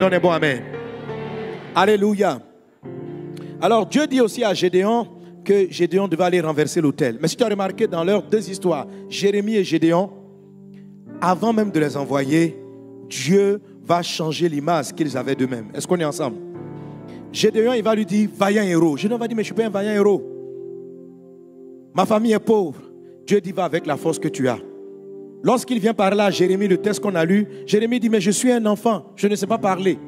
Donnez bon amen. Alléluia. Alors Dieu dit aussi à Gédéon que Gédéon devait aller renverser l'autel. Mais si tu as remarqué dans leurs deux histoires, Jérémie et Gédéon, avant même de les envoyer, Dieu va changer l'image qu'ils avaient d'eux-mêmes. Est-ce qu'on est ensemble? Gédéon, il va lui dire, vaillant héros. Gédéon va dire, mais je ne suis pas un vaillant héros. Ma famille est pauvre. Dieu dit, va avec la force que tu as. Lorsqu'il vient parler à Jérémie, le texte qu'on a lu, Jérémie dit, mais je suis un enfant, je ne sais pas parler.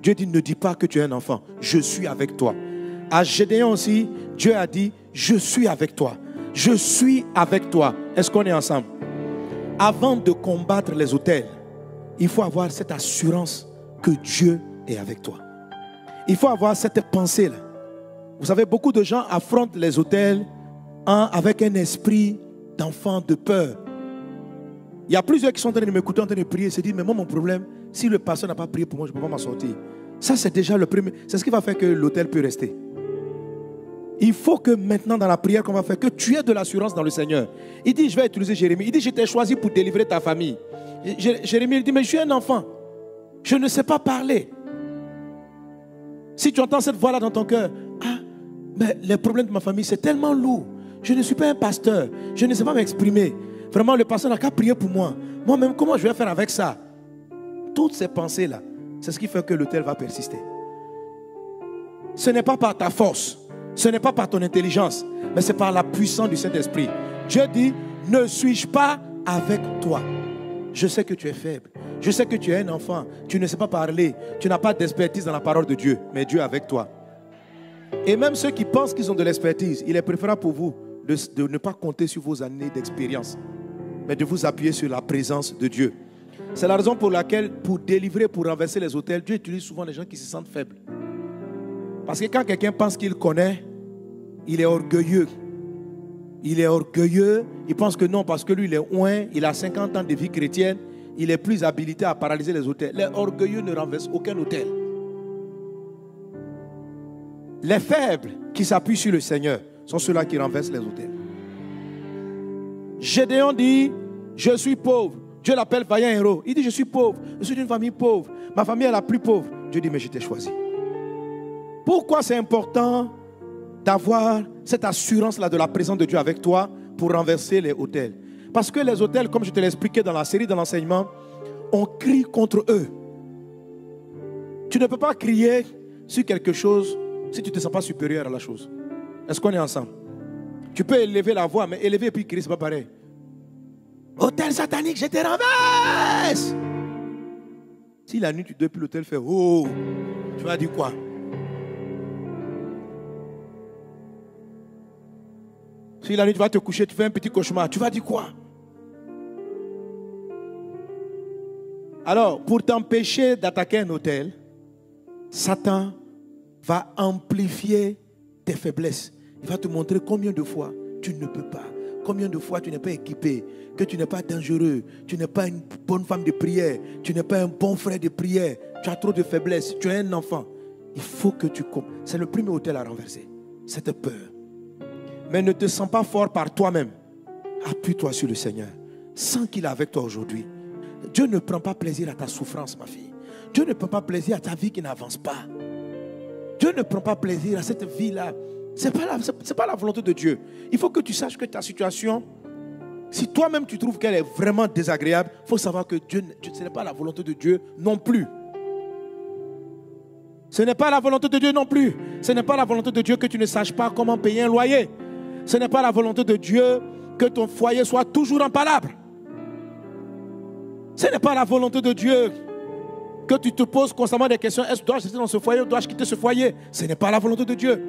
Dieu dit, ne dis pas que tu es un enfant, je suis avec toi. À Gédéon aussi, Dieu a dit, je suis avec toi. Je suis avec toi. Est-ce qu'on est ensemble? Avant de combattre les autels, il faut avoir cette assurance que Dieu est avec toi. Il faut avoir cette pensée-là. Vous savez, beaucoup de gens affrontent les autels avec un esprit d'enfant, de peur. Il y a plusieurs qui sont en train de m'écouter, en train de prier et se disent, mais moi mon problème, si le pasteur n'a pas prié pour moi, je ne peux pas m'en sortir. Ça c'est déjà le premier, c'est ce qui va faire que l'autel peut rester. Il faut que maintenant dans la prière qu'on va faire, que tu aies de l'assurance dans le Seigneur. Il dit, je vais utiliser Jérémie. Il dit, je t'ai choisi pour délivrer ta famille. Jérémie il dit, mais je suis un enfant. Je ne sais pas parler. Si tu entends cette voix-là dans ton cœur, mais les problèmes de ma famille, c'est tellement lourd. Je ne suis pas un pasteur. Je ne sais pas m'exprimer. Vraiment, le pasteur n'a qu'à prier pour moi. Moi-même, comment je vais faire avec ça? Toutes ces pensées-là, c'est ce qui fait que l'autel va persister. Ce n'est pas par ta force. Ce n'est pas par ton intelligence. Mais c'est par la puissance du Saint-Esprit. Dieu dit, ne suis-je pas avec toi? Je sais que tu es faible. Je sais que tu es un enfant. Tu ne sais pas parler. Tu n'as pas d'expertise dans la parole de Dieu. Mais Dieu est avec toi. Et même ceux qui pensent qu'ils ont de l'expertise, il est préférable pour vous de ne pas compter sur vos années d'expérience, mais de vous appuyer sur la présence de Dieu. C'est la raison pour laquelle, pour délivrer, pour renverser les autels, Dieu utilise souvent les gens qui se sentent faibles. Parce que quand quelqu'un pense qu'il connaît, il est orgueilleux. Il est orgueilleux, il pense que non, parce que lui, il est oint, il a 50 ans de vie chrétienne, il est plus habilité à paralyser les autels. Les orgueilleux ne renversent aucun autel. Les faibles qui s'appuient sur le Seigneur sont ceux-là qui renversent les autels. Gédéon dit, je suis pauvre. Dieu l'appelle vaillant héros. Il dit, je suis pauvre. Je suis d'une famille pauvre. Ma famille est la plus pauvre. Dieu dit, mais je t'ai choisi. Pourquoi c'est important d'avoir cette assurance-là de la présence de Dieu avec toi pour renverser les autels? Parce que les autels, comme je te l'ai expliqué dans la série de l'enseignement, on crie contre eux. Tu ne peux pas crier sur quelque chose si tu ne te sens pas supérieur à la chose. Est-ce qu'on est ensemble? Tu peux élever la voix, mais élever et puis crier, ce n'est pas pareil. Autel satanique, je te renverse. Si la nuit tu dors, puis l'autel fait oh, tu vas dire quoi? Si la nuit tu vas te coucher, tu fais un petit cauchemar, tu vas dire quoi? Alors, pour t'empêcher d'attaquer un autel, Satan va amplifier tes faiblesses. Il va te montrer combien de fois tu ne peux pas. Combien de fois tu n'es pas équipé, que tu n'es pas dangereux, tu n'es pas une bonne femme de prière, tu n'es pas un bon frère de prière, tu as trop de faiblesses, tu es un enfant. Il faut que tu comptes. C'est le premier autel à renverser, cette peur. Mais ne te sens pas fort par toi-même. Appuie-toi sur le Seigneur. Sens qu'il est avec toi aujourd'hui. Dieu ne prend pas plaisir à ta souffrance, ma fille. Dieu ne prend pas plaisir à ta vie qui n'avance pas. Dieu ne prend pas plaisir à cette vie-là. Ce n'est pas la volonté de Dieu. Il faut que tu saches que ta situation, si toi-même tu trouves qu'elle est vraiment désagréable, il faut savoir que ce n'est pas la volonté de Dieu non plus. Ce n'est pas la volonté de Dieu non plus. Ce n'est pas la volonté de Dieu que tu ne saches pas comment payer un loyer. Ce n'est pas la volonté de Dieu que ton foyer soit toujours en palabre. Ce n'est pas la volonté de Dieu que tu te poses constamment des questions. Est-ce que dois-je rester dans ce foyer ou dois-je quitter ce foyer? Ce n'est pas la volonté de Dieu.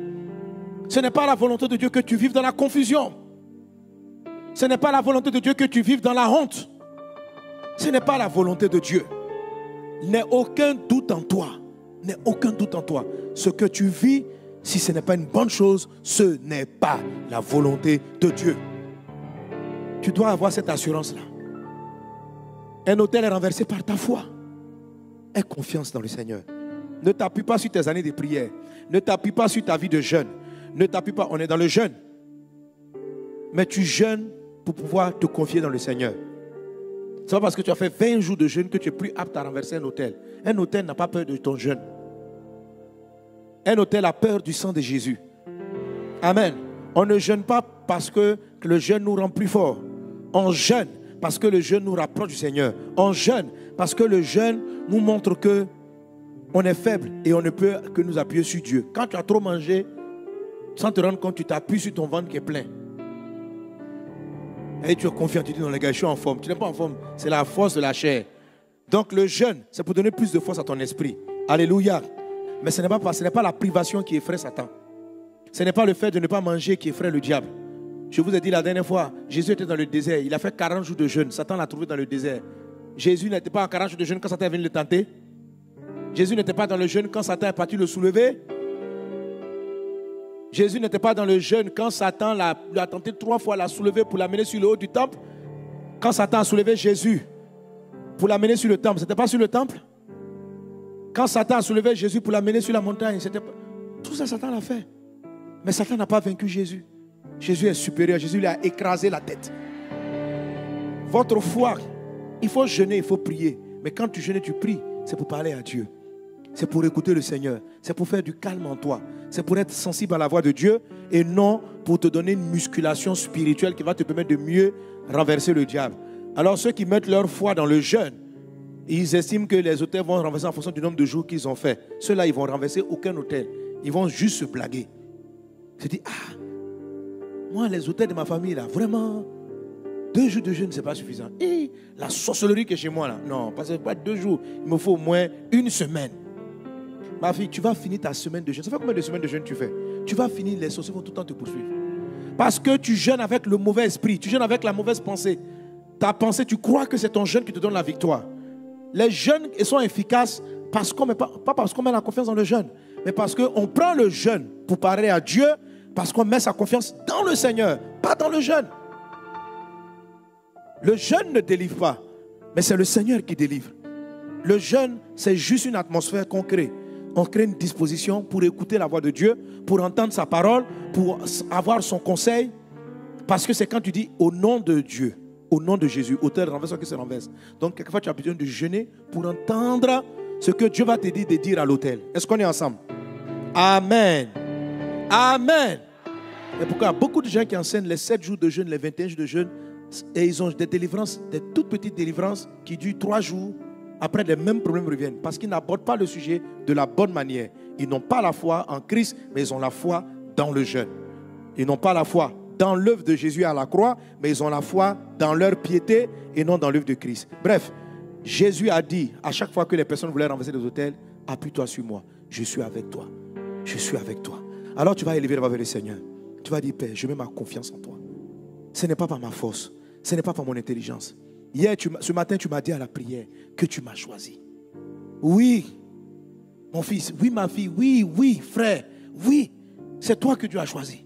Ce n'est pas la volonté de Dieu que tu vives dans la confusion. Ce n'est pas la volonté de Dieu que tu vives dans la honte. Ce n'est pas la volonté de Dieu. N'aie aucun doute en toi. N'aie aucun doute en toi. Ce que tu vis, si ce n'est pas une bonne chose, ce n'est pas la volonté de Dieu. Tu dois avoir cette assurance-là. Un autel est renversé par ta foi. Aie confiance dans le Seigneur. Ne t'appuie pas sur tes années de prière. Ne t'appuie pas sur ta vie de jeûne. Ne t'appuie pas, on est dans le jeûne. Mais tu jeûnes pour pouvoir te confier dans le Seigneur. Ce n'est pas parce que tu as fait 20 jours de jeûne que tu es plus apte à renverser un autel. Un autel n'a pas peur de ton jeûne. Un autel a peur du sang de Jésus. Amen. On ne jeûne pas parce que le jeûne nous rend plus forts. On jeûne parce que le jeûne nous rapproche du Seigneur. On jeûne parce que le jeûne nous montre que on est faible et on ne peut que nous appuyer sur Dieu. Quand tu as trop mangé, sans te rendre compte, tu t'appuies sur ton ventre qui est plein. Et tu es confiant, tu dis non les gars, je suis en forme. Tu n'es pas en forme, c'est la force de la chair. Donc le jeûne, c'est pour donner plus de force à ton esprit. Alléluia. Mais ce n'est pas la privation qui effraie Satan. Ce n'est pas le fait de ne pas manger qui effraie le diable. Je vous ai dit la dernière fois, Jésus était dans le désert. Il a fait 40 jours de jeûne. Satan l'a trouvé dans le désert. Jésus n'était pas en 40 jours de jeûne quand Satan est venu le tenter. Jésus n'était pas dans le jeûne quand Satan est parti le soulever. Jésus n'était pas dans le jeûne quand Satan l'a tenté 3 fois, l'a soulevé pour l'amener sur le haut du temple. Quand Satan a soulevé Jésus pour l'amener sur le temple, ce n'était pas sur le temple. Quand Satan a soulevé Jésus pour l'amener sur la montagne, tout ça Satan l'a fait. Mais Satan n'a pas vaincu Jésus. Jésus est supérieur. Jésus lui a écrasé la tête. Votre foi, il faut jeûner, il faut prier. Mais quand tu jeûnes et tu pries, c'est pour parler à Dieu. C'est pour écouter le Seigneur. C'est pour faire du calme en toi. C'est pour être sensible à la voix de Dieu et non pour te donner une musculation spirituelle qui va te permettre de mieux renverser le diable. Alors ceux qui mettent leur foi dans le jeûne, ils estiment que les autels vont renverser en fonction du nombre de jours qu'ils ont fait. Ceux-là, ils vont renverser aucun autel. Ils vont juste se blaguer. Se dire, moi les autels de ma famille là, vraiment, 2 jours de jeûne, ce n'est pas suffisant. Et la sorcellerie qui est chez moi là, non, parce que pas 2 jours, il me faut au moins 1 semaine. Ma fille, tu vas finir ta semaine de jeûne. Ça fait combien de semaines de jeûne tu fais? Tu vas finir, les sorciers vont tout le temps te poursuivre. Parce que tu jeûnes avec le mauvais esprit, tu jeûnes avec la mauvaise pensée. Ta pensée, tu crois que c'est ton jeûne qui te donne la victoire. Les jeûnes sont efficaces parce pas parce qu'on met la confiance dans le jeûne, mais parce qu'on prend le jeûne pour parler à Dieu, parce qu'on met sa confiance dans le Seigneur, pas dans le jeûne. Le jeûne ne délivre pas, mais c'est le Seigneur qui délivre. Le jeûne, c'est juste une atmosphère qu'on crée. On crée une disposition pour écouter la voix de Dieu, pour entendre sa parole, pour avoir son conseil. Parce que c'est quand tu dis au nom de Dieu, au nom de Jésus, auteur renverse qui se renverse. Donc quelquefois tu as besoin de jeûner pour entendre ce que Dieu va te dire de dire à l'autel. Est-ce qu'on est ensemble? Amen. Amen. Et pourquoi il y a beaucoup de gens qui enseignent les 7 jours de jeûne, les 21 jours de jeûne, et ils ont des délivrances, des toutes petites délivrances qui durent 3 jours. Après, les mêmes problèmes reviennent parce qu'ils n'abordent pas le sujet de la bonne manière. Ils n'ont pas la foi en Christ, mais ils ont la foi dans le jeûne. Ils n'ont pas la foi dans l'œuvre de Jésus à la croix, mais ils ont la foi dans leur piété et non dans l'œuvre de Christ. Bref, Jésus a dit, à chaque fois que les personnes voulaient renverser des autels, appuie-toi sur moi, je suis avec toi. Je suis avec toi. Alors tu vas élever la voix vers le Seigneur. Tu vas dire, Père, je mets ma confiance en toi. Ce n'est pas par ma force, ce n'est pas par mon intelligence. Hier, ce matin, tu m'as dit à la prière que tu m'as choisi. Oui, mon fils, oui, ma fille, oui, frère, oui, c'est toi que Dieu a choisi.